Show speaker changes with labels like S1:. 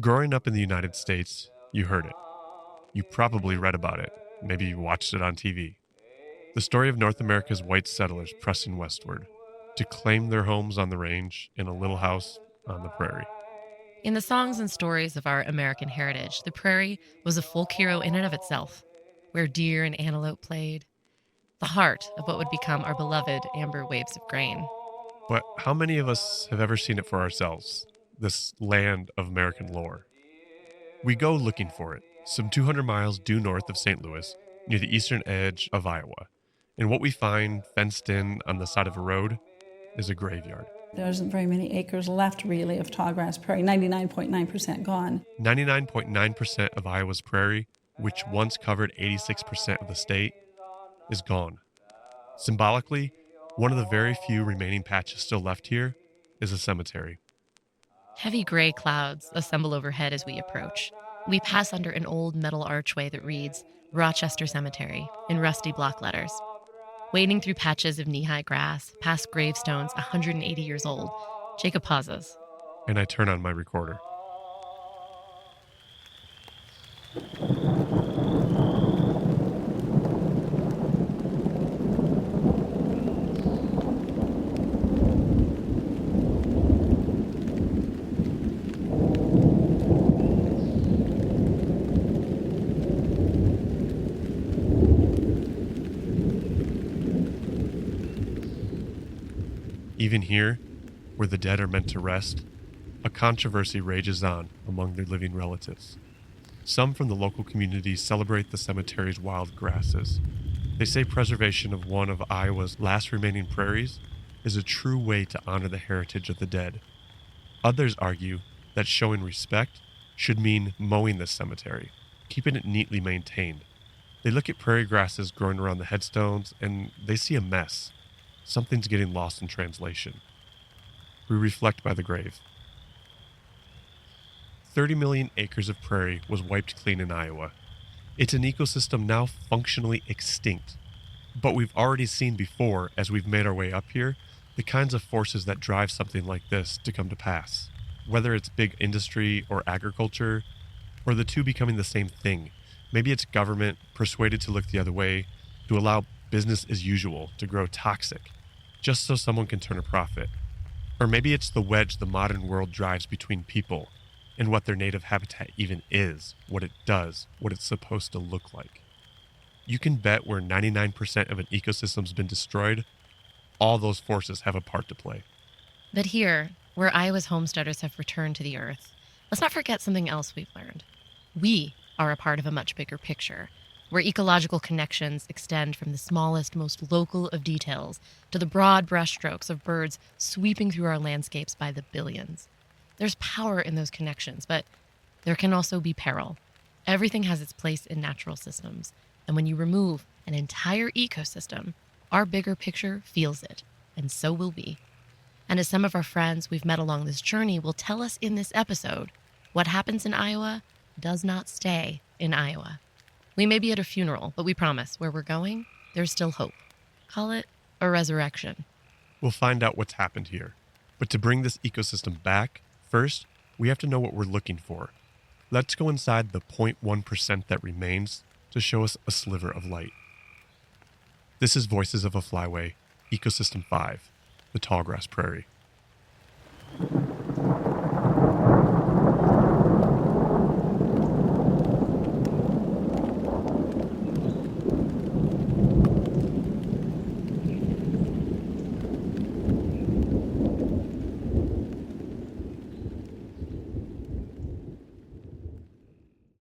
S1: Growing up in the United States, you heard it. You probably read about it. Maybe you watched it on TV. The story of North America's white settlers pressing westward to claim their homes on the range in a little house on the prairie.
S2: In the songs and stories of our American heritage, the prairie was a folk hero in and of itself, where deer and antelope played, the heart of what would become our beloved amber waves of grain.
S1: But how many of us have ever seen it for ourselves? This land of American lore. We go looking for it, some 200 miles due north of St. Louis, near the eastern edge of Iowa. And what we find fenced in on the side of a road is a graveyard.
S3: There isn't very many acres left, really, of tallgrass prairie, 99.9% gone.
S1: 99.9% of Iowa's prairie, which once covered 86% of the state, is gone. Symbolically, one of the very few remaining patches still left here is a cemetery.
S2: Heavy gray clouds assemble overhead as we approach. We pass under an old metal archway that reads Rochester Cemetery in rusty block letters. Wading through patches of knee-high grass, past gravestones 180 years old, Jacob pauses.
S1: And I turn on my recorder. Even here, where the dead are meant to rest, a controversy rages on among their living relatives. Some from the local community celebrate the cemetery's wild grasses. They say preservation of one of Iowa's last remaining prairies is a true way to honor the heritage of the dead. Others argue that showing respect should mean mowing the cemetery, keeping it neatly maintained. They look at prairie grasses growing around the headstones and they see a mess. Something's getting lost in translation. We reflect by the grave. 30 million acres of prairie was wiped clean in Iowa. It's an ecosystem now functionally extinct. But we've already seen before, as we've made our way up here, the kinds of forces that drive something like this to come to pass. Whether it's big industry or agriculture, or the two becoming the same thing. Maybe it's government persuaded to look the other way, to allow business as usual to grow toxic, just so someone can turn a profit. Or maybe it's the wedge the modern world drives between people and what their native habitat even is, what it does, what it's supposed to look like. You can bet where 99% of an ecosystem's been destroyed, all those forces have a part to play.
S2: But here, where Iowa's homesteaders have returned to the earth, let's not forget something else we've learned. We are a part of a much bigger picture, where ecological connections extend from the smallest, most local of details to the broad brushstrokes of birds sweeping through our landscapes by the billions. There's power in those connections, but there can also be peril. Everything has its place in natural systems, and when you remove an entire ecosystem, our bigger picture feels it, and so will we. And as some of our friends we've met along this journey will tell us in this episode, what happens in Iowa does not stay in Iowa. We may be at a funeral, but we promise where we're going, there's still hope. Call it a resurrection.
S1: We'll find out what's happened here. But to bring this ecosystem back, first, we have to know what we're looking for. Let's go inside the 0.1% that remains to show us a sliver of light. This is Voices of a Flyway, Ecosystem 5, the Tallgrass Prairie.